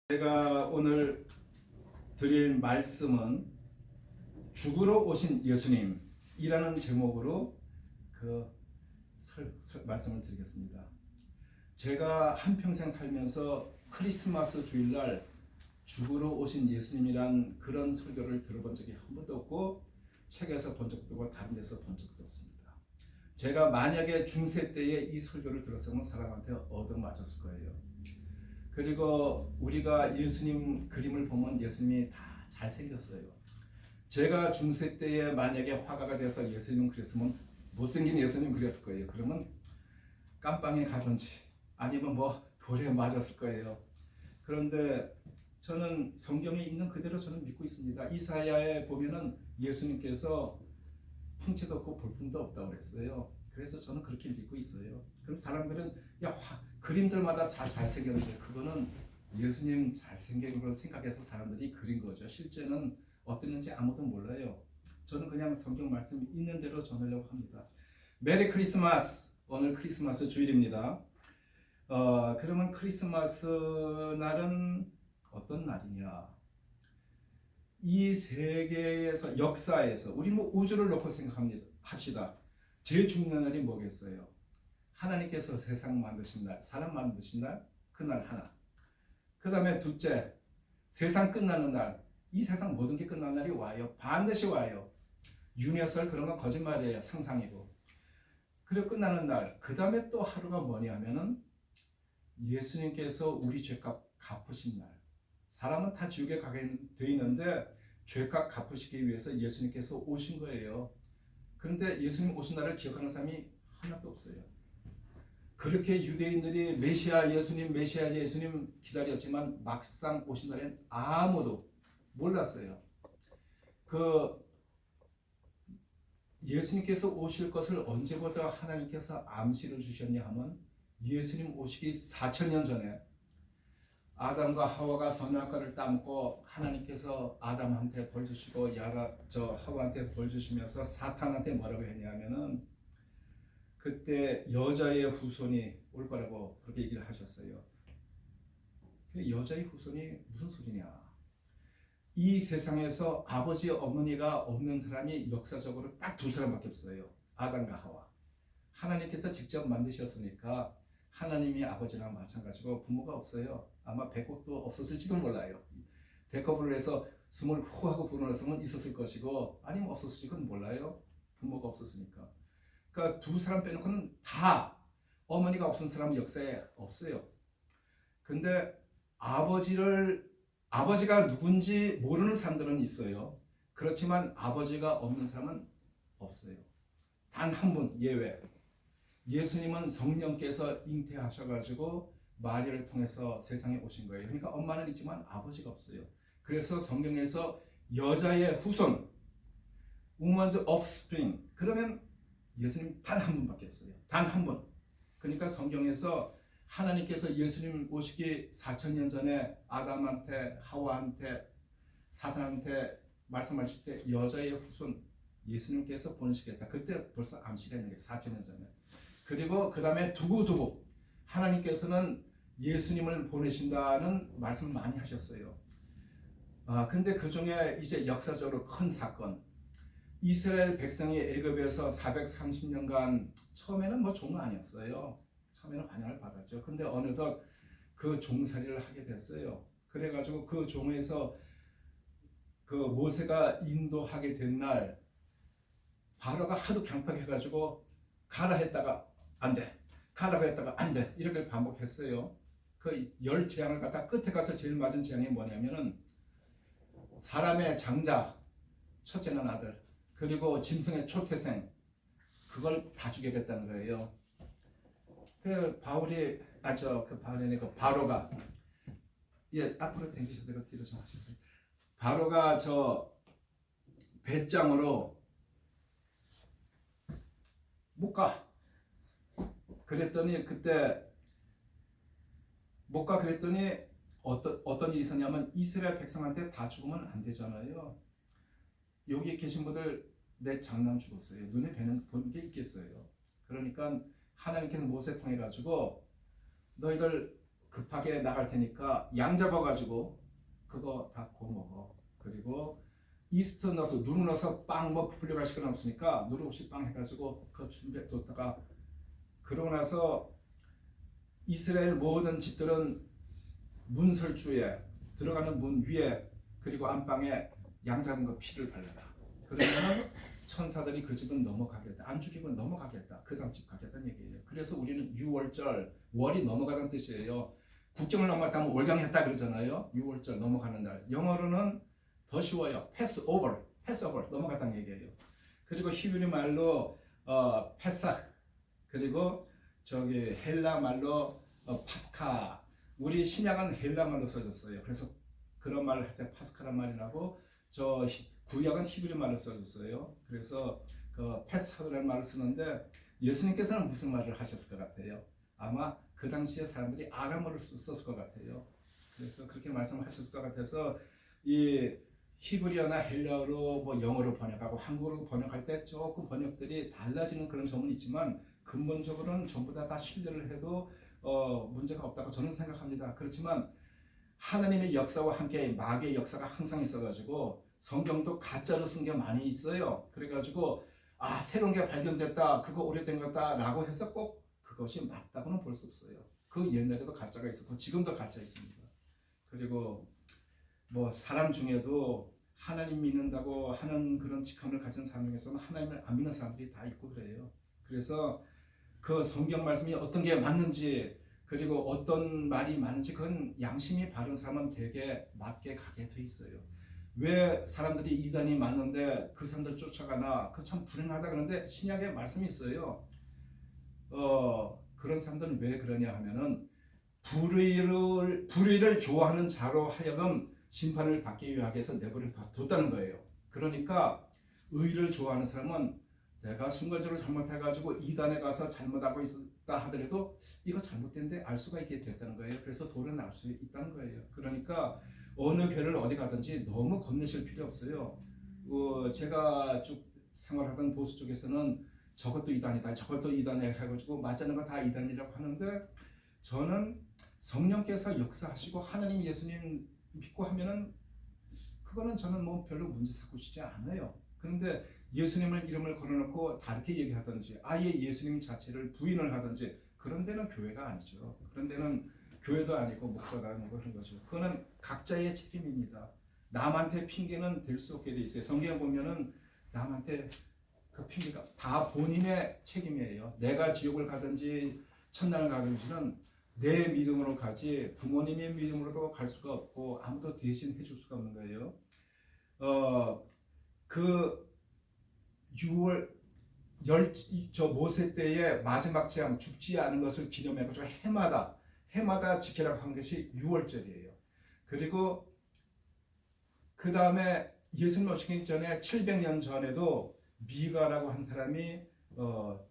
제가 오늘 드릴 말씀은 죽으러 오신 예수님이라는 제목으로 말씀을 드리겠습니다. 제가 한평생 살면서 크리스마스 주일날 죽으러 오신 예수님이란 그런 설교를 들어본 적이 한 번도 없고 책에서 본 적도 없고 다른 데서 본 적도 없습니다. 제가 만약에 중세 때에 이 설교를 들었으면 사람한테 얻어맞았을 거예요. 그리고 우리가 예수님 그림을 보면 예수님이 다 잘생겼어요. 제가 중세 때에 만약에 화가가 돼서 예수님 그렸으면 못생긴 예수님 그렸을 거예요. 그러면 깜빵에 가든지 아니면 돌에 맞았을 거예요. 그런데 저는 성경에 있는 그대로 저는 믿고 있습니다. 이사야에 보면은 예수님께서 풍채도 없고 볼품도 없다고 그랬어요. 그래서 저는 그렇게 믿고 있어요. 그럼 사람들은 그림들마다 다 잘생겼는데 그거는 예수님 잘생긴 걸 생각해서 사람들이 그린 거죠. 실제는 어땠는지 아무도 몰라요. 저는 그냥 성경 말씀 있는 대로 전하려고 합니다. 메리 크리스마스! 오늘 크리스마스 주일입니다. 그러면 크리스마스 날은 어떤 날이냐? 이 세계에서 역사에서 우리 우주를 놓고 합시다. 제일 중요한 날이 뭐겠어요? 하나님께서 세상 만드신 날, 사람 만드신 날, 그날 하나. 그 다음에 둘째, 세상 끝나는 날. 이 세상 모든 게 끝나는 날이 와요. 반드시 와요. 유녀설 그런 건 거짓말이에요. 상상이고. 그리고 끝나는 날. 그 다음에 또 하루가 뭐냐면은 예수님께서 우리 죄값 갚으신 날. 사람은 다 지옥에 가게 돼 있는데 죄값 갚으시기 위해서 예수님께서 오신 거예요. 그런데 예수님 오신 날을 기억하는 사람이 하나도 없어요. 그렇게 유대인들이 메시아 예수님 기다렸지만 막상 오신 날엔 아무도 몰랐어요. 예수님께서 오실 것을 언제부터 하나님께서 암시를 주셨냐 하면 예수님 오시기 4,000년 전에 아담과 하와가 선악과를 따먹고 하나님께서 아담한테 벌 주시고 하와한테 벌 주시면서 사탄한테 뭐라고 했냐면은 그때 여자의 후손이 올 거라고 그렇게 얘기를 하셨어요. 그 여자의 후손이 무슨 소리냐? 이 세상에서 아버지 어머니가 없는 사람이 역사적으로 딱 두 사람밖에 없어요. 아담과 하와. 하나님께서 직접 만드셨으니까 하나님이 아버지랑 마찬가지고 부모가 없어요. 아마 배꼽도 없었을지도 몰라요. 배꼽을 해서 숨을 후 하고 불어넣었으면 있었을 것이고 아니면 없었을지 그건 몰라요. 부모가 없었으니까. 그러니까 두 사람 빼놓고는 다 어머니가 없은 사람은 역사에 없어요. 근데 아버지가 누군지 모르는 사람들은 있어요. 그렇지만 아버지가 없는 사람은 없어요. 단 한 분 예외. 예수님은 성령께서 잉태하셔가지고 마리아를 통해서 세상에 오신 거예요. 그러니까 엄마는 있지만 아버지가 없어요. 그래서 성경에서 여자의 후손, woman's offspring, 그러면 예수님 단 한 분밖에 없어요. 단 한 분. 그러니까 성경에서 하나님께서 예수님 오시기 4,000년 전에 아담한테, 하와한테, 사탄한테 말씀하실 때 여자의 후손 예수님께서 보내시겠다. 그때 벌써 암시가 있는 게 4,000년 전에. 그리고 그 다음에 두고두고 하나님께서는 예수님을 보내신다는 말씀을 많이 하셨어요. 근데 그 중에 이제 역사적으로 큰 사건. 이스라엘 백성이 애굽에서 430년간 처음에는 종은 아니었어요. 처음에는 환영을 받았죠. 근데 어느덧 그 종살이를 하게 됐어요. 그래가지고 그 종에서 그 모세가 인도하게 된 날 바로가 하도 강팍해가지고 가라 했다가 안 돼. 가라고 했다가 안 돼. 이렇게 반복했어요. 그 10재앙을 갖다 끝에 가서 제일 맞은 재앙이 뭐냐면은 사람의 장자, 첫째는 아들, 그리고 짐승의 초태생, 그걸 다 죽여겠다는 거예요. 바로가, 앞으로 당기셔도 되고 뒤로 좀 하셔도 돼요. 바로가 배짱으로 못 가. 그랬더니 어떤 일이 있었냐면 이스라엘 백성한테 다 죽으면 안 되잖아요. 여기 계신 분들 내 장남 죽었어요. 눈에 보는 게 있겠어요. 그러니까 하나님께서 모세 통해 가지고 너희들 급하게 나갈 테니까 양 잡아가지고 그거 다 구워 먹어. 그리고 이스트 넣어서 누룩 넣어서 빵 뭐 부풀려 갈 시간 없으니까 누룩 없이 빵 해가지고 그 준비해 뒀다가 그러고 나서 이스라엘 모든 집들은 문설주에 들어가는 문 위에 그리고 안방에 양 잡은 거 피를 발라라. 그러면 천사들이 그 집은 넘어가겠다. 안 죽이고 넘어가겠다. 그 다음 집 가겠다는 얘기예요. 그래서 우리는 유월절, 월이 넘어가는 뜻이에요. 국경을 넘어갔다면 월경했다 그러잖아요. 유월절 넘어가는 날. 영어로는 더 쉬워요. 패스 오버 넘어갔다는 얘기예요. 그리고 히브리 말로 페삭, 그리고 저기 헬라 말로 파스카. 우리 신약은 헬라 말로 써졌어요. 그래서 그런 말을 할 때 파스카란 말이 나고 저 구약은 히브리 말로 써졌어요. 그래서 그 페삭이라는 말을 쓰는데 예수님께서는 무슨 말을 하셨을 것 같아요? 아마 그 당시에 사람들이 아람어를 썼을 것 같아요. 그래서 그렇게 말씀하셨을 것 같아서 이 히브리어나 헬라어로 뭐 영어로 번역하고 한국어로 번역할 때 조금 번역들이 달라지는 그런 점은 있지만 근본적으로는 전부 다 신뢰를 해도 문제가 없다고 저는 생각합니다. 그렇지만 하나님의 역사와 함께 마귀의 역사가 항상 있어가지고 성경도 가짜로 쓴 게 많이 있어요. 그래가지고 새로운 게 발견됐다, 그거 오래된 거다라고 해서 꼭 그것이 맞다고는 볼 수 없어요. 그 옛날에도 가짜가 있었고 지금도 가짜 있습니다. 그리고 뭐 사람 중에도 하나님 믿는다고 하는 그런 직함을 가진 사람 중에서는 하나님을 안 믿는 사람들이 다 있고 그래요. 그래서 그 성경 말씀이 어떤 게 맞는지 그리고 어떤 말이 맞는지 그건 양심이 바른 사람은 되게 맞게 가게 돼 있어요. 왜 사람들이 이단이 많은데 그 사람들 쫓아가나 그 참 불행하다. 그런데 신약에 말씀이 있어요. 그런 사람들은 왜 그러냐 하면은 불의를 좋아하는 자로 하여금 심판을 받기 위해서 내버려 뒀다는 거예요. 그러니까 의를 좋아하는 사람은 내가 순간적으로 잘못해가지고 이단에 가서 잘못하고 있었다 하더라도 이거 잘못된데 알 수가 있게 됐다는 거예요. 그래서 도를 알 수 있다는 거예요. 그러니까 어느 교회를 어디 가든지 너무 겁내실 필요 없어요. 제가 쭉 생활하던 보수 쪽에서는 저것도 이단이다, 저것도 이단이다 해가지고 맞자는 거 다 이단이라고 하는데 저는 성령께서 역사하시고 하나님 예수님 믿고 하면은 그거는 저는 뭐 별로 문제 삼으시지 않아요. 그런데 예수님을 이름을 걸어놓고 다르게 얘기하든지 아예 예수님 자체를 부인을 하든지 그런 데는 교회가 아니죠. 그런 데는 교회도 아니고 목사가 아니고 그런 거죠. 그거는 각자의 책임입니다. 남한테 핑계는 될 수 없게 돼 있어요. 성경에 보면은 남한테 그 핑계가 다 본인의 책임이에요. 내가 지옥을 가든지 천당을 가든지는 내 믿음으로 가지 부모님의 믿음으로도 갈 수가 없고 아무도 대신 해줄 수가 없는 거예요. 그 6월 저 모세 때의 마지막 재앙 죽지 않은 것을 기념해가지고 해마다 지키라고 한 것이 6월절이에요. 그리고 그 다음에 예수님 오시기 전에 700년 전에도 미가라고 한 사람이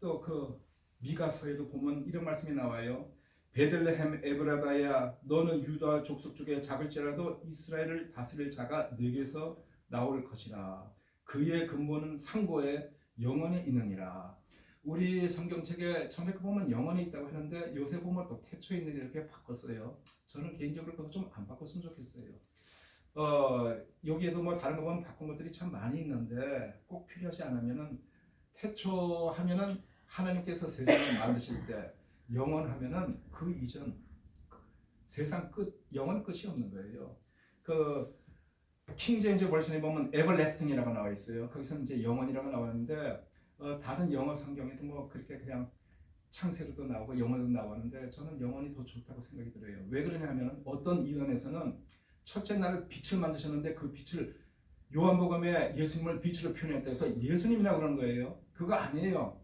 또 그 미가서에도 보면 이런 말씀이 나와요. 베들레헴 에브라다야 너는 유다 족속 중에 작을지라도 이스라엘을 다스릴 자가 네게서 나올 것이라. 그의 근본은 상고에 영원히 있느니라. 우리 성경책에 처음에 보면 영원히 있다고 하는데 요새 보면 또 태초에 있는 이렇게 바꿨어요. 저는 개인적으로 그거 좀 안 바꿨으면 좋겠어요. 여기에도 뭐 다른 거 보면 바꾼 것들이 참 많이 있는데 꼭 필요하지 않으면은 태초 하면은 하나님께서 세상을 만드실 때 영원하면은 그 이전 세상 끝 영원 끝이 없는 거예요. 그 킹제임스 버전에 보면 everlasting이라고 나와 있어요. 거기서 이제 영원이라고 나왔는데 다른 영어 성경에도 뭐 그렇게 그냥 창세로도 나오고 영어도 나왔는데 저는 영원이 더 좋다고 생각이 들어요. 왜 그러냐면 어떤 이론에서는 첫째 날 빛을 만드셨는데 그 빛을 요한복음에 예수님을 빛으로 표현했다 해서 예수님이라고 그러는 거예요. 그거 아니에요.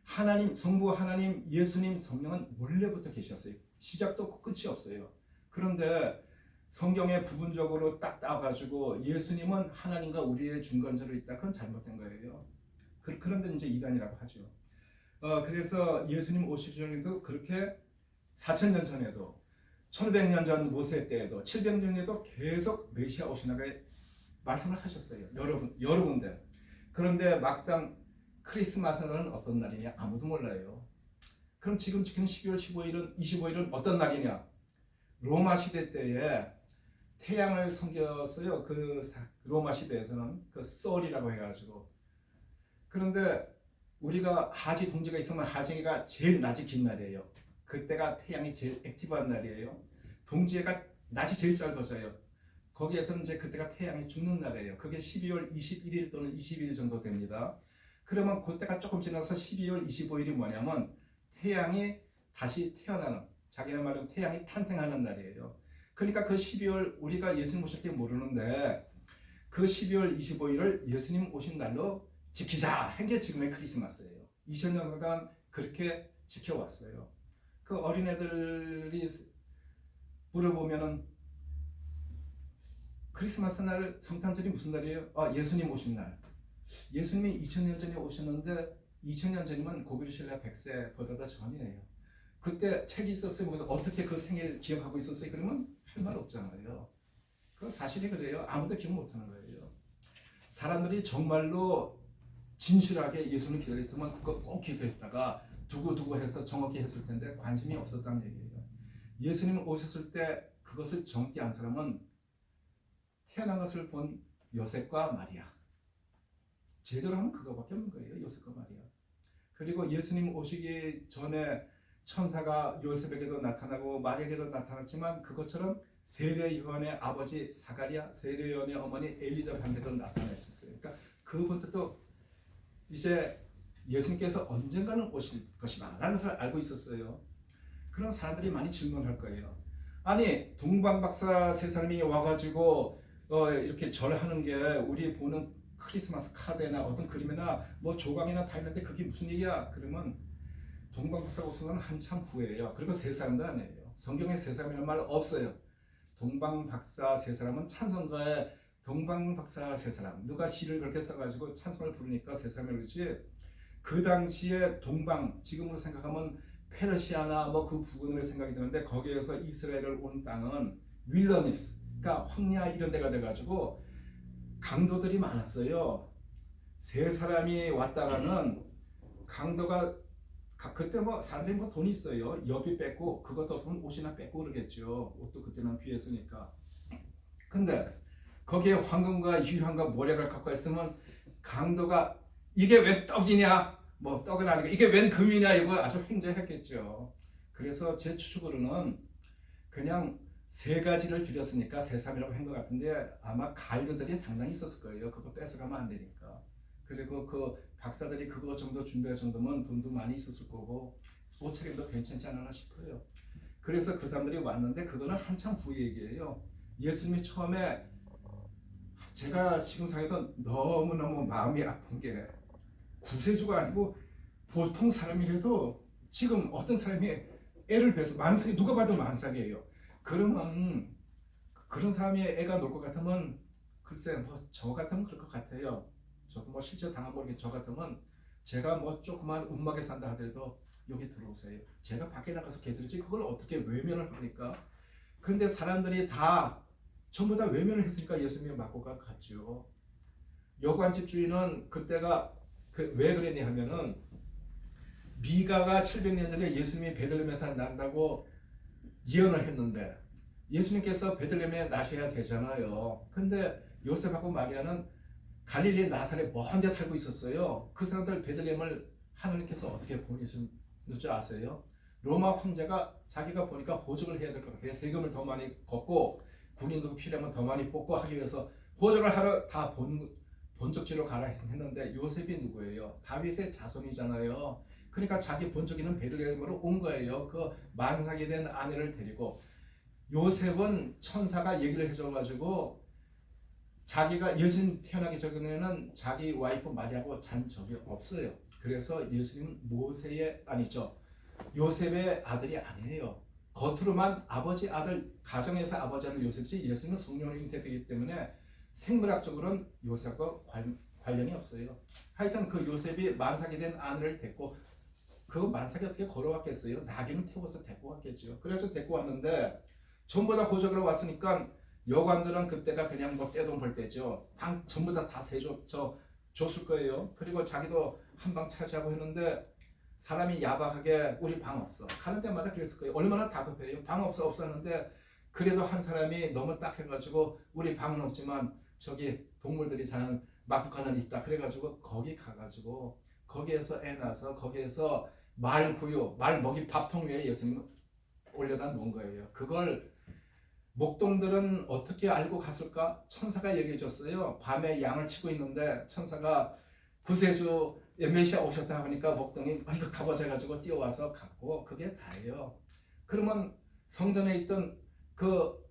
하나님, 성부 하나님, 예수님, 성령은 원래부터 계셨어요. 시작도 없고 끝이 없어요. 그런데 성경에 부분적으로 딱 따가지고 예수님은 하나님과 우리의 중간자로 있다. 그건 잘못된 거예요. 그런데 이제 이단이라고 하죠. 그래서 예수님 오시기 전에도 그렇게 4,000년 전에도 1,500년 전 모세 때에도 700년 전에도 계속 메시아 오시나가 말씀을 하셨어요. 여러 군데. 그런데 막상 크리스마스는 어떤 날이냐? 아무도 몰라요. 그럼 지금 지키는 12월 25일은 어떤 날이냐? 로마 시대 때에 태양을 섬겼어요. 그 로마 시대에서는 그 솔이라고 해가지고. 그런데 우리가 하지 동지가 있으면 하지가 제일 낮이 긴 날이에요. 그때가 태양이 제일 액티브한 날이에요. 동지가 낮이 제일 짧아져요. 거기에서는 이제 그때가 태양이 죽는 날이에요. 그게 12월 21일 또는 20일 정도 됩니다. 그러면 그때가 조금 지나서 12월 25일이 뭐냐면 태양이 다시 태어나는, 자기네 말로 태양이 탄생하는 날이에요. 그러니까 그 12월 우리가 예수님 오실 때 모르는데 그 12월 25일을 예수님 오신 날로 지키자 한 게 지금의 크리스마스예요. 2000년 동안 그렇게 지켜왔어요. 그 어린애들이 물어보면은 크리스마스 날 성탄절이 무슨 날이에요? 아, 예수님 오신 날. 예수님이 2000년 전에 오셨는데 2000년 전이면 고구려신라 100세보다 전이에요. 그때 책이 있었어요. 어떻게 그 생일 기억하고 있었어요? 그러면 할 말 없잖아요. 그 사실이 그래요. 아무도 기억 못하는 거예요. 사람들이 정말로 진실하게 예수님을 기다렸으면 그거 꼭 기억했다가 두고두고 해서 정확히 했을 텐데 관심이 없었다는 얘기예요. 예수님 오셨을 때 그것을 정확히 안 사람은 태어난 것을 본 요셉과 마리아. 제대로 하면 그거밖에 없는 거예요. 요셉과 마리아. 그리고 예수님 오시기 전에 천사가 요셉에게도 나타나고 마리아에게도 나타났지만 그것처럼 세례 요한의 아버지 사가랴, 세례 요한의 어머니 엘리자벳한테도 나타났었어요. 그러니까 그분들도 이제 예수님께서 언젠가는 오실 것이다 라는 것을 알고 있었어요. 그런 사람들이 많이 질문할 거예요. 아니 동방박사 세 사람이 와가지고 이렇게 절하는 게 우리 보는 크리스마스 카드나 어떤 그림이나 뭐 조각이나 다 있는데 그게 무슨 얘기야? 그러면 동방박사가 오신 건 한참 후예요. 그리고 세 사람도 아니에요. 성경에 세 사람이라는 말 없어요. 동방박사 세 사람은 찬송가에 동방박사 세 사람, 누가 시를 그렇게 써가지고 찬송을 부르니까 세 사람이 그러지. 그 당시에 동방, 지금으로 생각하면 페르시아나 뭐 그 부근으로 생각이 드는데 거기에서 이스라엘을 온 땅은 윌더니스, 그러니까 황야 이런 데가 돼가지고 강도들이 많았어요. 세 사람이 왔다가는 강도가 그때 뭐 사람들이 뭐 돈이 있어요. 여비 뺏고 그것도 없으면 옷이나 뺏고 그러겠죠. 옷도 그때는 귀했으니까. 근데 거기에 황금과 유황과 모략을 갖고 있으면 강도가 이게 왜 떡이냐, 뭐 떡은 아니고 이게 웬 금이냐 이거 아주 횡재했겠죠. 그래서 제 추측으로는 그냥 세 가지를 드렸으니까 세삼이라고 한 것 같은데 아마 가이드들이 상당히 있었을 거예요. 그거 뺏어가면 안 되니까. 그리고 그 박사들이 그거 정도 준비할 정도면 돈도 많이 있었을 거고 옷차림도 괜찮지 않나 싶어요. 그래서 그 사람들이 왔는데 그거는 한참 후 얘기예요. 예수님이 처음에 제가 지금 사회도 너무너무 마음이 아픈 게 구세주가 아니고 보통 사람이라도 지금 어떤 사람이 애를 뵈서 만삭이 누가 봐도 만삭이에요. 그러면 그런 사람이 애가 놀 것 같으면 글쎄 뭐 저 같으면 그럴 것 같아요. 저도 뭐 실제 당한 모르게 저 같으면 제가 뭐 조그만 움막에 산다 하더라도 여기 들어오세요. 제가 밖에 나가서 개들지 그걸 어떻게 외면을 합니까? 그런데 사람들이 다 전부 다 외면을 했으니까 예수님이 맞고 갔죠. 여관집 주인은 그때가 왜 그랬냐 하면은 미가가 700년 전에 예수님이 베들레헴에서 난다고 예언을 했는데 예수님께서 베들레헴에 나셔야 되잖아요. 근데 요셉하고 마리아는 갈릴리 나사렛 먼 데 살고 있었어요. 그 사람들 베들레헴을 하나님께서 어떻게 보내신 줄 아세요? 로마 황제가 자기가 보니까 호적을 해야 될 것 같아요. 세금을 더 많이 걷고 군인도 필요하면 더 많이 뽑고 하기 위해서 호적을 하러 다 본적지로 가라 했는데 요셉이 누구예요? 다윗의 자손이잖아요. 그러니까 자기 본적이는 베들레헴으로 온 거예요. 그 만삭이 된 아내를 데리고. 요셉은 천사가 얘기를 해줘가지고 자기가 예수님 태어나기 전에는 자기 와이프 마리아하고 잔 적이 없어요. 그래서 예수님은 모세의 아니죠. 요셉의 아들이 아니에요. 겉으로만 아버지 아들 가정에서 아버지 아들 요셉이지 예수님은 성령으로 잉태되기 때문에 생물학적으로는 요셉과 관련이 없어요. 하여튼 그 요셉이 만삭이 된 아내를 데리고 그 만삭이 어떻게 걸어왔겠어요? 나귀는 태워서 데리고 왔겠죠. 그래서 데리고 왔는데 전부 다 호적으로 왔으니까 여관들은 그때가 그냥 뭐 떼돈 벌 때죠. 방 전부 다 줬을 거예요. 그리고 자기도 한 방 차지하고 했는데 사람이 야박하게 우리 방 없어. 가는 데마다 그랬을 거예요. 얼마나 다급해요. 방 없어 없었는데 그래도 한 사람이 너무 딱해가지고 우리 방은 없지만 저기 동물들이 사는 막국가는 있다. 그래가지고 거기 가가지고 거기에서 애 낳아서 거기에서 말 구유, 말 먹이 밥통 위에 예수님은 올려다 놓은 거예요. 그걸 목동들은 어떻게 알고 갔을까? 천사가 얘기해 줬어요. 밤에 양을 치고 있는데 천사가 구세주 메시아 오셨다 하니까 목동이 이거 가보자 해가지고 뛰어와서 갔고 그게 다예요. 그러면 성전에 있던 그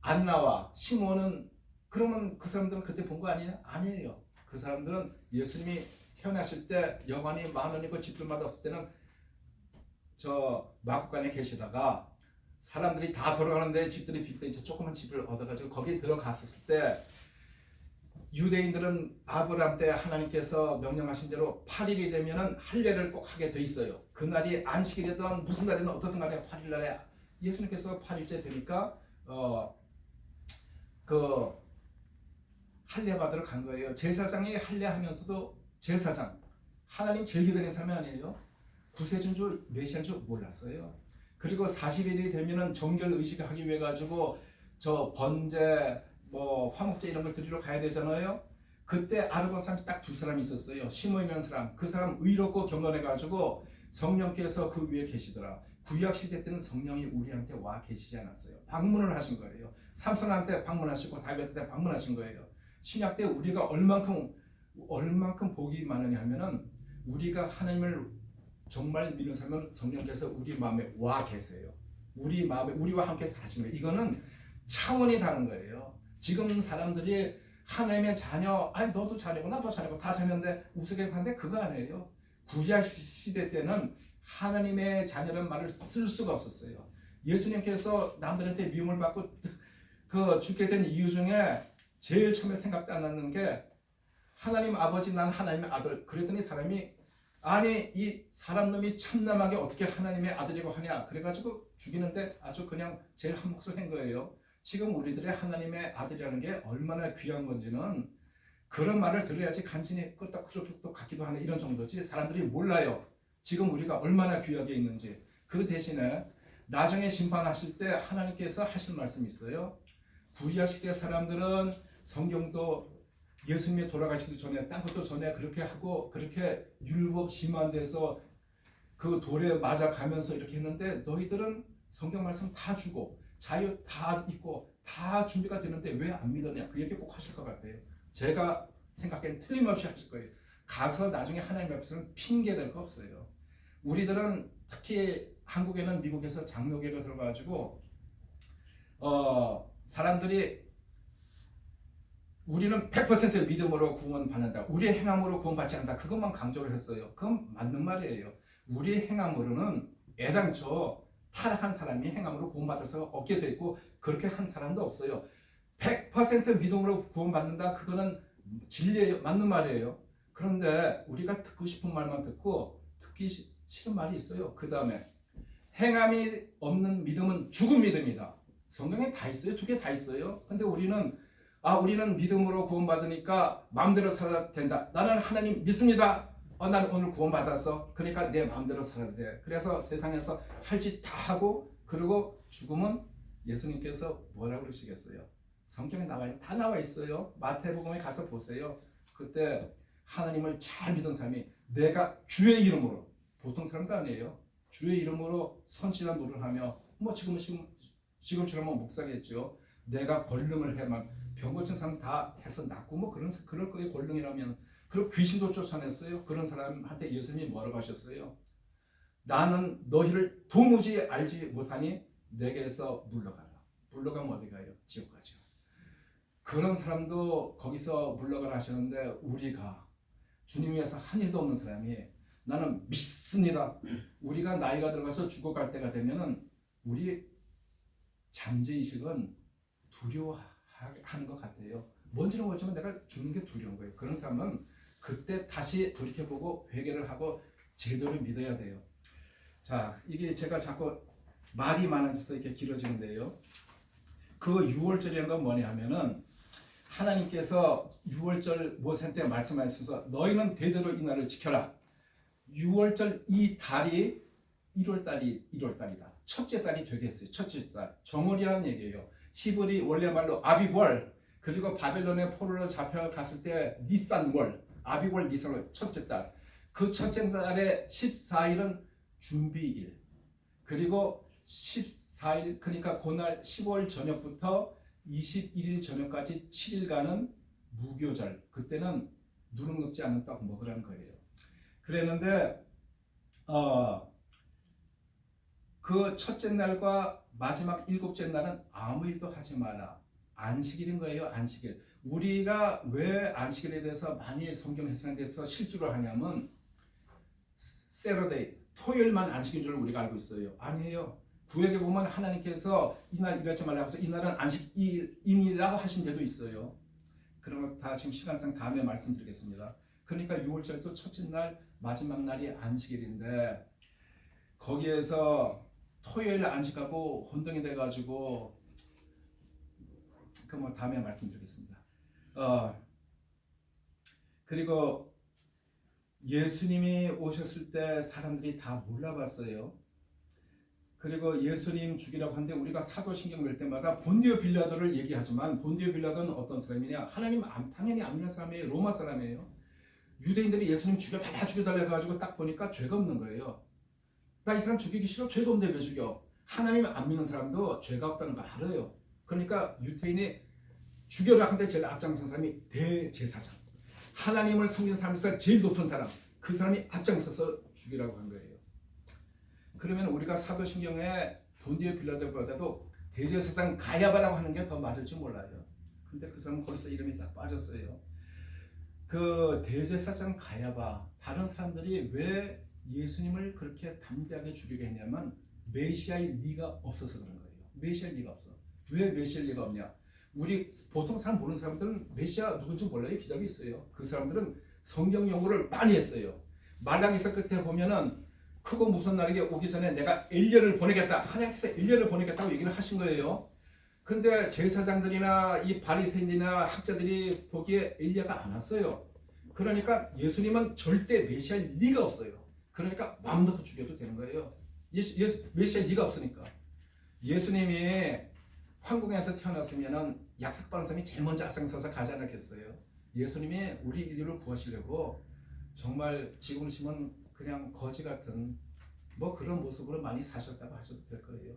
안나와 시몬은 그러면 그 사람들은 그때 본 거 아니냐? 아니에요. 그 사람들은 예수님이 태어나실 때 여관이 10,000원이고 집들마다 없을 때는 저 마국간에 계시다가 사람들이 다 돌아가는데 집들이 빈때 이제 조그만 집을 얻어가지고 거기에 들어갔었을 때 유대인들은 아브라함 때 하나님께서 명령하신 대로 8일이 되면은 할례를 꼭 하게 돼 있어요. 그날이 안식일이든 무슨 날이든 어떻든 간에 8일 날에 예수님께서 8일째 되니까 그 할례 받으러 간 거예요. 제사장이 할례하면서도 제사장 하나님 제일 기다리는 사람이 아니에요. 구세주인 줄 메시아인 줄 몰랐어요. 그리고 40일이 되면은 정결 의식을 하기 위해 가지고 저 번제 뭐 화목제 이런 걸 드리러 가야 되잖아요. 그때 알아본 사람이 딱 2사람이 있었어요. 시몬이라는 사람. 그 사람 의롭고 경건해 가지고 성령께서 그 위에 계시더라. 구약 시대 때는 성령이 우리한테 와 계시지 않았어요. 방문을 하신 거예요. 삼손한테 방문하시고 다윗한테 방문하신 거예요. 신약 때 우리가 얼만큼 복이 많으냐 하면은 우리가 하나님을 정말 믿는 사람은 성령께서 우리 마음에 와 계세요. 우리 마음에 우리와 함께 사시는 거예요. 이거는 차원이 다른 거예요. 지금 사람들이 하나님의 자녀, 아니 너도 자녀고 나도 자녀고 다 자녀인데 우스갯한데 그거 아니에요. 구약 시대 때는 하나님의 자녀라는 말을 쓸 수가 없었어요. 예수님께서 남들한테 미움을 받고 그 죽게 된 이유 중에 제일 처음에 생각도 안 나는 게 하나님 아버지 난 하나님의 아들. 그랬더니 사람이 아니 이 사람놈이 참남하게 어떻게 하나님의 아들이라고 하냐. 그래가지고 죽이는데 아주 그냥 제일 한 몫을 한 거예요. 지금 우리들의 하나님의 아들이라는 게 얼마나 귀한 건지는 그런 말을 들어야지 간신히 끄떡끄떡 같기도 하네 이런 정도지 사람들이 몰라요. 지금 우리가 얼마나 귀하게 있는지. 그 대신에 나중에 심판하실 때 하나님께서 하실 말씀이 있어요. 구약 시대 사람들은 성경도 예수님이 돌아가시기 전에 딴 것도 전에 그렇게 하고 그렇게 율법 심한 데서 그 돌에 맞아 가면서 이렇게 했는데 너희들은 성경 말씀 다 주고 자유 다 있고 다 준비가 되는데 왜 안 믿었냐. 그 얘기 꼭 하실 것 같아요. 제가 생각엔 틀림없이 하실 거예요. 가서 나중에 하나님 앞에서는 핑계 될 거 없어요. 우리들은 특히 한국에는 미국에서 장로교가 들어가지고 사람들이 우리는 100% 믿음으로 구원받는다. 우리의 행함으로 구원받지 않는다. 그것만 강조를 했어요. 그건 맞는 말이에요. 우리의 행함으로는 애당초 타락한 사람이 행함으로 구원받을 수 없게 돼 있고 그렇게 한 사람도 없어요. 100% 믿음으로 구원받는다. 그거는 진리예요. 맞는 말이에요. 그런데 우리가 듣고 싶은 말만 듣고 듣기 싫은 말이 있어요. 그 다음에 행함이 없는 믿음은 죽은 믿음이다. 성경에 다 있어요. 2개 다 있어요. 근데 우리는 믿음으로 구원받으니까 마음대로 살아도 된다. 나는 하나님 믿습니다. 나는 오늘 구원받았어. 그러니까 내 마음대로 살아야 돼. 그래서 세상에서 할 짓 다 하고 그리고 죽으면 예수님께서 뭐라고 그러시겠어요? 성경에 나와요. 다 나와 있어요. 마태복음에 가서 보세요. 그때 하나님을 잘 믿은 사람이 내가 주의 이름으로 보통 사람도 아니에요. 주의 이름으로 선지자 노릇을 하며 뭐 지금처럼 목사겠죠. 내가 권능을 해만 병 고친 사람 다 해서 낫고 뭐 그럴 거예요. 권능이라면. 그리고 귀신도 쫓아냈어요. 그런 사람한테 예수님이 뭐라고 하셨어요? 나는 너희를 도무지 알지 못하니 내게서 물러가라. 물러가면 어디 가요? 지옥 가죠. 그런 사람도 거기서 물러가라 하셨는데 우리가 주님 위해서 한 일도 없는 사람이 나는 믿습니다. 우리가 나이가 들어가서 죽어갈 때가 되면은 우리 잠재의식은 두려워하는 것 같아요. 뭔지는 모르지만 내가 죽는 게 두려운 거예요. 그런 사람은 그때 다시 돌이켜보고 회개를 하고 제대로 믿어야 돼요. 자, 이게 제가 자꾸 말이 많아져서 이렇게 길어지는데요. 그 6월절이라는 건 뭐냐 하면은 하나님께서 6월절 모세한테 말씀하셔서 너희는 대대로 이 날을 지켜라. 6월절 이 달이 1월달이다. 첫째 딸이 되게 했어요. 첫째 딸. 정월이라는 얘기예요. 히브리 원래 말로 아비월, 그리고 바벨론의 포로로 잡혀갔을 때 니산월, 아비월 니산월 첫째 딸. 그 첫째 딸의 14일은 준비일. 그리고 14일, 그러니까 그날 15일 저녁부터 21일 저녁까지 7일간은 무교절. 그때는 누름 굽지 않은 떡 먹으라는 거예요. 그랬는데 그 첫째 날과 마지막 일곱째 날은 아무 일도 하지 마라. 안식일인 거예요. 안식일. 우리가 왜 안식일에 대해서 많이 성경 해석에 대해서 실수를 하냐면 세러데이, 토요일만 안식인 줄 우리가 알고 있어요. 아니에요. 구약에 보면 하나님께서 이날 일하지 말라고 해서 이날은 안식일이라고 하신 데도 있어요. 그런 거 다 지금 시간상 다음에 말씀드리겠습니다. 그러니까 6월절도 첫째 날, 마지막 날이 안식일인데 거기에서 토요일 안식하고 혼동이 돼가지고 그 뭐 다음에 말씀드리겠습니다. 그리고 예수님이 오셨을 때 사람들이 다 몰라봤어요. 그리고 예수님 죽이라고 하는데 우리가 사도신경 낼 때마다 본디오 빌라도를 얘기하지만 본디오 빌라도는 어떤 사람이냐? 하나님 당연히 안 믿는 사람이에요. 로마 사람이에요. 유대인들이 예수님 죽여달라 해가지고 딱 보니까 죄가 없는 거예요. 나 이 사람 죽이기 싫어. 죄가 없는데 왜 죽여? 하나님 안 믿는 사람도 죄가 없다는 거 알아요. 그러니까 유대인이 죽여라 하는데 제일 앞장선 사람이 대제사장. 하나님을 섬기는 사람에서 제일 높은 사람. 그 사람이 앞장서서 죽이라고 한 거예요. 그러면 우리가 사도신경에 본디오 빌라도보다도 대제사장 가야바라고 하는 게 더 맞을지 몰라요. 근데 그 사람은 거기서 이름이 싹 빠졌어요. 그 대제사장 가야바, 다른 사람들이 왜 예수님을 그렇게 담대하게 죽이게 했냐면 메시아의 리가 없어서 그런 거예요. 메시아의 리가 없어. 왜 메시아의 리가 없냐? 우리 보통 사람 모르는 사람들은 메시아 누군지 몰라요. 기적이 있어요. 그 사람들은 성경 연구를 많이 했어요. 말라기서 끝에 보면은 크고 무서운 날이 오기 전에 내가 엘리야를 보내겠다. 하나님께서 엘리야를 보내겠다고 얘기를 하신 거예요. 근데 제사장들이나 이 바리새인이나 학자들이 보기에 엘리야가 안 왔어요. 그러니까 예수님은 절대 메시아의 리가 없어요. 그러니까 마음 놓고 죽여도 되는 거예요. 메시아의 리가 없으니까. 예수님이 황궁에서 태어났으면은 약삭받은 사람이 제일 먼저 앞장서서 가지 않았겠어요. 예수님이 우리 인류를 구하시려고 정말 지금 심은 그냥 거지 같은 뭐 그런 모습으로 많이 사셨다고 하셔도 될 거예요.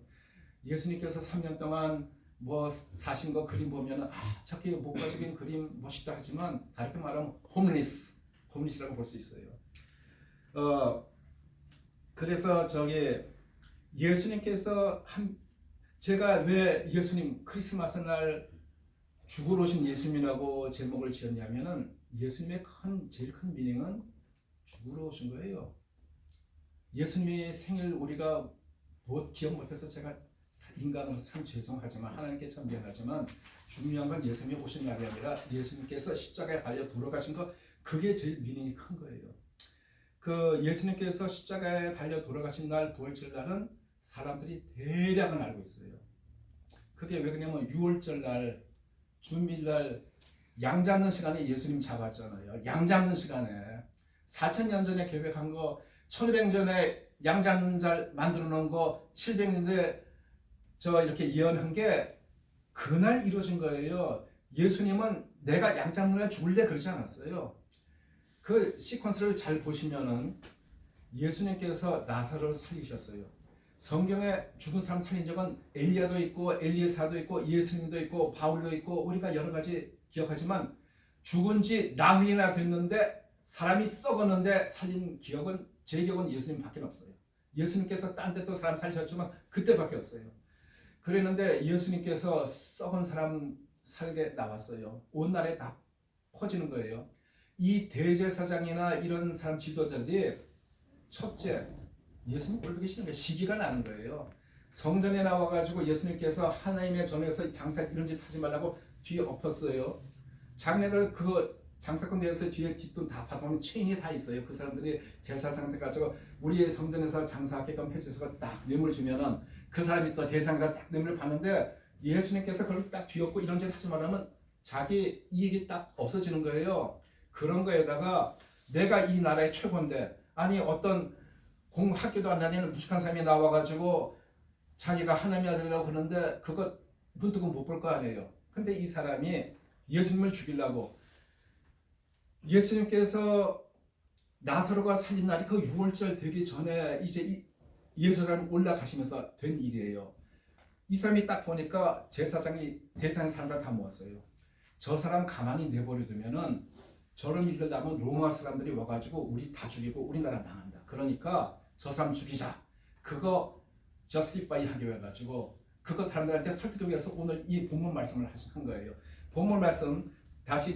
예수님께서 3년 동안 뭐 사신 거 그림 보면은 저렇게 목가적인 그림 멋있다 하지만 다르게 말하면 홈리스라고 볼 수 있어요. 그래서 예수님께서 제가 왜 예수님 크리스마스 날 죽으러 오신 예수님이라고 제목을 지었냐면은 예수님의 제일 큰 미닝은 죽으러 오신 거예요. 예수님의 생일 우리가 기억 못해서 제가 인간으로서 참 죄송하지만 하나님께 참 미안하지만 중요한 건 예수님이 오신 날이 아니라 예수님께서 십자가에 달려 돌아가신 거, 그게 제일 미닝이 큰 거예요. 그 예수님께서 십자가에 달려 돌아가신 날 부활절 날은 사람들이 대략은 알고 있어요. 그게 왜 그러냐면 6월절 날 준비일 날 양 잡는 시간에 예수님 잡았잖아요. 양 잡는 시간에 4,000년 전에 계획한 거, 1,200년 전에 양 잡는 날 만들어 놓은 거, 700년대 이렇게 예언한 게 그날 이루어진 거예요. 예수님은 내가 양 잡는 날 죽을래 그러지 않았어요. 그 시퀀스를 잘 보시면은 예수님께서 나사로를 살리셨어요. 성경에 죽은 사람 살린 적은 엘리야도 있고 엘리에사도 있고 예수님도 있고 바울도 있고 우리가 여러 가지 기억하지만 죽은 지 나흘이나 됐는데 사람이 썩었는데 살린 기억은, 제 기억은 예수님밖에 없어요. 예수님께서 딴 데 또 사람 살리셨지만 그때밖에 없어요. 그랬는데 예수님께서 썩은 사람 살게 나왔어요. 온 나라에 다 퍼지는 거예요. 이 대제사장이나 이런 사람 지도자들이 첫째, 예수님 꼴보기 싫은 시기가 나는 거예요. 성전에 나와가지고 예수님께서 하나님의 전에서 장사 이런 짓 하지 말라고 뒤에 엎었어요. 장례들 그 장사꾼 대에서 뒤에 뒷돈 다 받아오는 체인이 다 있어요. 그 사람들이 제사장한테 가지고 우리의 성전에서 장사하게끔 해줘서 딱 뇌물 주면은 그 사람이 또 대상자 딱 뇌물을 받는데 예수님께서 그걸 딱 뒤엎고 이런 짓 하지 말라면 자기 이익이 딱 없어지는 거예요. 그런 거에다가 내가 이 나라의 최고인데, 아니 어떤 학교도 안 다니는 무식한 사람이 나와가지고 자기가 하나님의 아들이라고 그러는데 그거 눈 뜨고 못 볼 거 아니에요. 근데 이 사람이 예수님을 죽이려고, 예수님께서 나사로가 살린 날이 그 6월절 되기 전에 이제 예수님 올라가시면서 된 일이에요. 이 사람이 딱 보니까 제사장이 대상 사람들 다 모았어요. 저 사람 가만히 내버려 두면은 저런 일들 나면 로마 사람들이 와가지고 우리 다 죽이고 우리나라 망한다. 그러니까 저 사람 죽이자. 그거 justify 하기 위해가지고 그거 사람들한테 설득하기 위해서 오늘 이 본문 말씀을 한 거예요. 본문 말씀 다시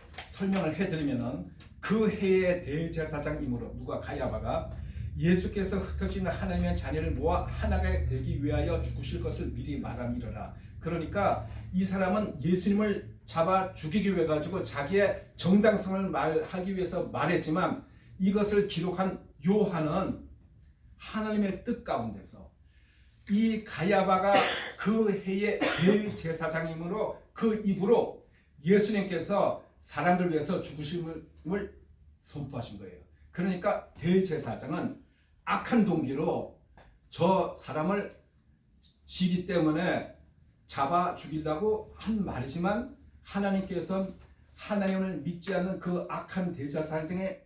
설명을 해드리면은 그 해의 대제사장이므로 누가 가야바가 예수께서 흩어진 하나님의 자녀를 모아 하나가 되기 위하여 죽으실 것을 미리 말함이러라. 그러니까 이 사람은 예수님을 잡아 죽이기 위해 가지고 자기의 정당성을 말하기 위해서 말했지만 이것을 기록한 요한은 하나님의 뜻 가운데서 이 가야바가 그 해의 대제사장이므로 그 입으로 예수님께서 사람들 위해서 죽으심을 선포하신 거예요. 그러니까 대제사장은 악한 동기로 저 사람을 지기 때문에 잡아 죽이려고 한 말이지만 하나님께서는 하나님을 믿지 않는 그 악한 대제사장의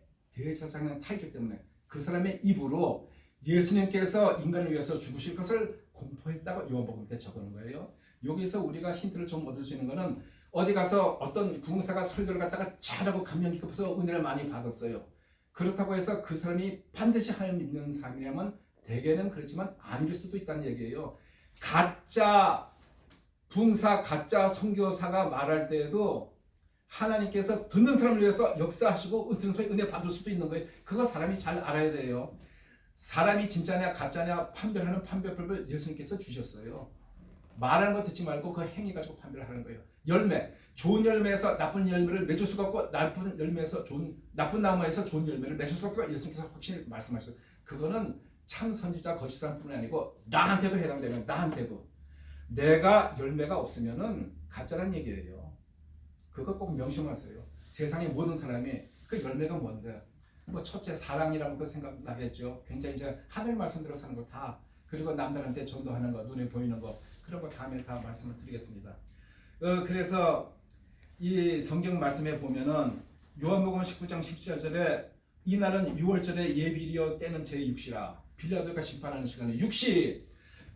타있기 때문에 그 사람의 입으로 예수님께서 인간을 위해서 죽으실 것을 공포했다고 요한복음에 적어놓은 거예요. 여기서 우리가 힌트를 좀 얻을 수 있는 것은 어디 가서 어떤 부흥사가 설교를 갖다가 잘하고 감명 깊어서 은혜를 많이 받았어요. 그렇다고 해서 그 사람이 반드시 하나님 믿는 사람이라면 대개는 그렇지만 아닐 수도 있다는 얘기예요. 가짜 부흥사, 가짜 선교사가 말할 때에도 하나님께서 듣는 사람을 위해서 역사하시고 듣는 사람이 은혜 받을 수도 있는 거예요. 그거 사람이 잘 알아야 돼요. 사람이 진짜냐 가짜냐 판별하는 판별법을 예수님께서 주셨어요. 말하는 거 듣지 말고 그 행위 가지고 판별을 하는 거예요. 열매, 좋은 열매에서 나쁜 열매를 맺을 수가 없고 나쁜 나무에서 좋은 열매를 맺을 수가 없고 예수님께서 확실히 말씀하셨어요. 그거는 참 선지자 거짓 사람뿐만 아니고 나한테도 해당되면 나한테도 내가 열매가 없으면은 가짜란 얘기예요. 그거 꼭 명심하세요. 세상의 모든 사람이 그 열매가 뭔데? 뭐 첫째 사랑이라는 거 생각나겠죠. 굉장히 이제 하늘 말씀대로 사는 거 다, 그리고 남들한테 전도하는 거, 눈에 보이는 거, 그런 거 다음에 다 말씀을 드리겠습니다. 그래서 이 성경 말씀에 보면은 요한복음 19장 14절에 이날은 6월절에 예비리어 때는 제6시라 빌라도가 심판하는 시간에 6시.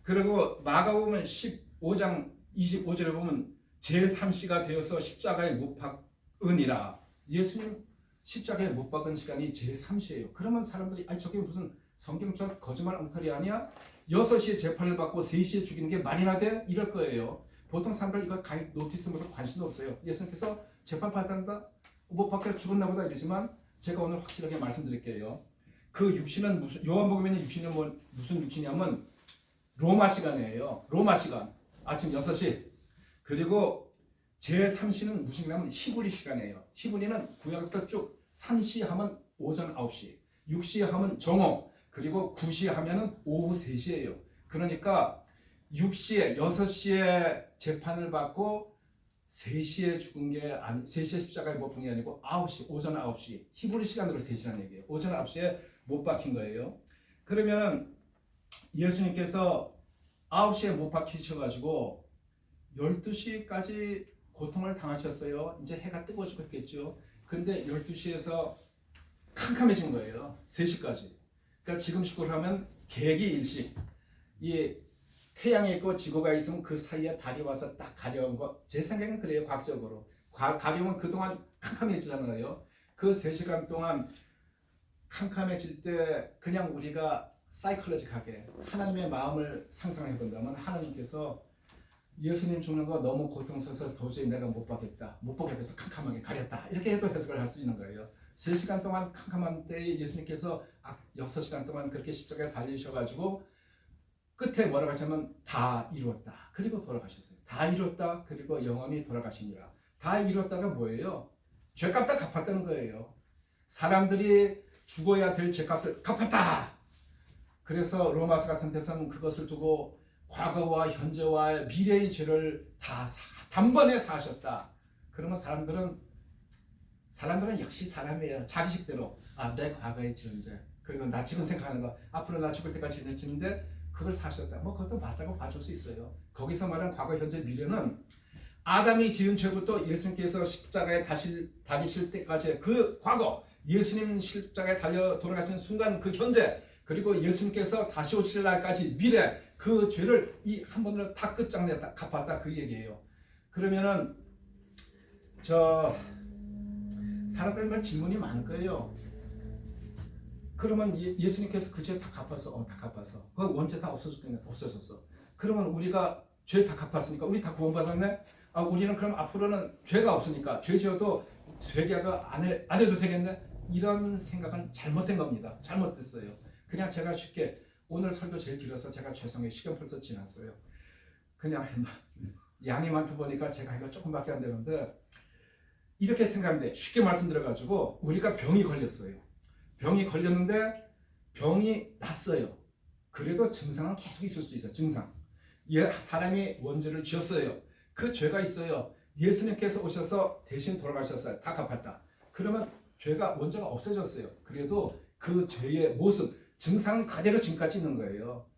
그리고 마가복음 15장 25절에 보면 제3시가 되어서 십자가에 못 박으니라. 예수님 십자가에 못 박은 시간이 제3시예요. 그러면 사람들이 아니 저게 무슨 성경적 거짓말 엉터리 아니야? 6시에 재판을 받고 3시에 죽이는 게 말이나 돼? 이럴 거예요. 보통 사람들 이거 노티스보다 관심도 없어요. 예수님께서 재판 받았다? 못 받게 죽었나 보다 이러지만 제가 오늘 확실하게 말씀드릴게요. 그 육신은 무슨, 요한복음에는 육신은 무슨 육신이냐면 로마 시간이에요. 로마 시간. 아침 6시. 그리고 제3시는 무슨 시간이냐면 히브리 시간이에요. 히브리는 구약부터 쭉 3시 하면 오전 9시, 6시 하면 정오, 그리고 9시 하면은 오후 3시예요. 그러니까 6시에 재판을 받고 3시에 죽은 게 아니, 3시에 십자가에 못 박힌 게 아니고 9시, 오전 9시, 히브리 시간으로 3시라는 얘기예요. 오전 9시에 못 박힌 거예요. 그러면 예수님께서 9시에 못 박히셔가지고 12시까지 고통을 당하셨어요. 이제 해가 뜨거워지고 했겠죠. 근데 12시에서 캄캄해진 거예요. 3시까지. 그러니까 지금 식으로 하면 개기 일식. 이 태양이 있고 지구가 있으면 그 사이에 달이 와서 딱 가려운 거. 제 생각엔 그래요. 과학적으로. 가려면 그동안 캄캄해지잖아요. 그 3시간 동안 캄캄해질 때 그냥 우리가 사이클로직하게 하나님의 마음을 상상해 본다면 하나님께서 예수님 죽는 거 너무 고통스러워서 도저히 내가 못 보게 돼서 캄캄하게 가렸다. 이렇게 해도 해석을 할 수 있는 거예요. 3시간 동안 캄캄한 때에 예수님께서 6시간 동안 그렇게 십자가에 달리셔가지고 끝에 뭐라고 하냐면 다 이루었다. 그리고 돌아가셨어요. 다 이루었다. 그리고 영원히 돌아가시니라. 다 이루었다가 뭐예요? 죄값 다 갚았다는 거예요. 사람들이 죽어야 될 죄값을 갚았다. 그래서 로마서 같은 데서는 그것을 두고 과거와 현재와 미래의 죄를 다 단번에 사하셨다. 그러면 사람들은 역시 사람이에요. 자기식대로 내 과거에 지은 죄, 그리고 나 지금 생각하는 거, 앞으로 나 죽을 때까지 지는 죄, 그걸 사셨다. 뭐 그것도 맞다고 봐줄 수 있어요. 거기서 말하는 과거, 현재, 미래는 아담이 지은 죄부터 예수님께서 십자가에 다니실 때까지 그 과거, 예수님 십자가에 달려 돌아가시는 순간 그 현재, 그리고 예수님께서 다시 오실 날까지 미래, 그 죄를 이 한 번으로 다 끝장냈다, 갚았다, 그 얘기예요. 그러면은 사람들만 질문이 많을 거예요. 그러면 예수님께서 그 죄 다 갚았어? 다 갚았어. 그 원죄 다 없어졌겠네? 없어졌어. 그러면 우리가 죄 다 갚았으니까 우리 다 구원받았네? 우리는 그럼 앞으로는 죄가 없으니까 죄 지어도 회개도 안 해도 되겠네? 이런 생각은 잘못된 겁니다. 잘못됐어요. 그냥 제가 쉽게 오늘 설교 제일 길어서 제가 죄송해요. 시간 벌써 지났어요. 그냥 양님한테 보니까 제가 이거 조금밖에 안 되는데 이렇게 생각하는데 쉽게 말씀드려가지고 우리가 병이 걸렸어요. 병이 걸렸는데 병이 났어요. 그래도 증상은 계속 있을 수 있어요. 증상. 사람이 원죄를 지었어요. 그 죄가 있어요. 예수님께서 오셔서 대신 돌아가셨어요. 다 갚았다. 그러면 죄가 원죄가 없어졌어요. 그래도 그 죄의 모습, 증상은 그대로 지금까지 있는 거예요.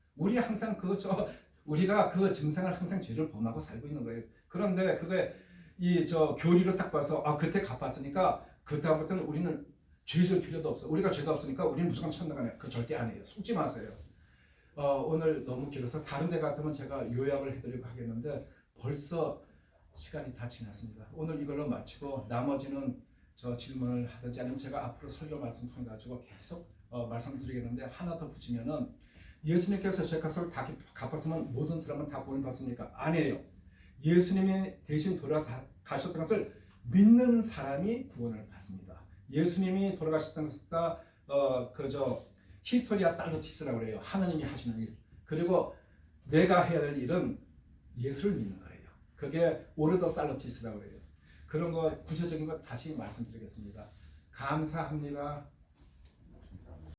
우리가 그 증상을 항상 죄를 범하고 살고 있는 거예요. 그런데 그게 교리로 딱 봐서 그때 갚았으니까 그 다음부터는 우리는 죄 지을 필요도 없어. 우리가 죄가 없으니까 우리는 무조건 천당 가네. 그 절대 아니에요. 속지 마세요. 오늘 너무 길어서 다른 데 같으면 제가 요약을 해드리고 하겠는데 벌써 시간이 다 지났습니다. 오늘 이걸로 마치고 나머지는 질문을 하든지 아니면 제가 앞으로 설교 말씀 통해 가지고 계속 말씀드리겠는데 하나 더 붙이면은 예수님께서 제 값을 다 갚았으면 모든 사람은 다 구원받습니까? 아니에요. 예수님이 대신 돌아가셨던 것을 믿는 사람이 구원을 받습니다. 예수님이 돌아가셨던 것은 히스토리아 살루티스라고 그래요. 하나님이 하시는 일. 그리고 내가 해야 될 일은 예수를 믿는 거예요. 그게 오르더 살루티스라고 그래요. 그런 거 구체적인 거 다시 말씀드리겠습니다. 감사합니다.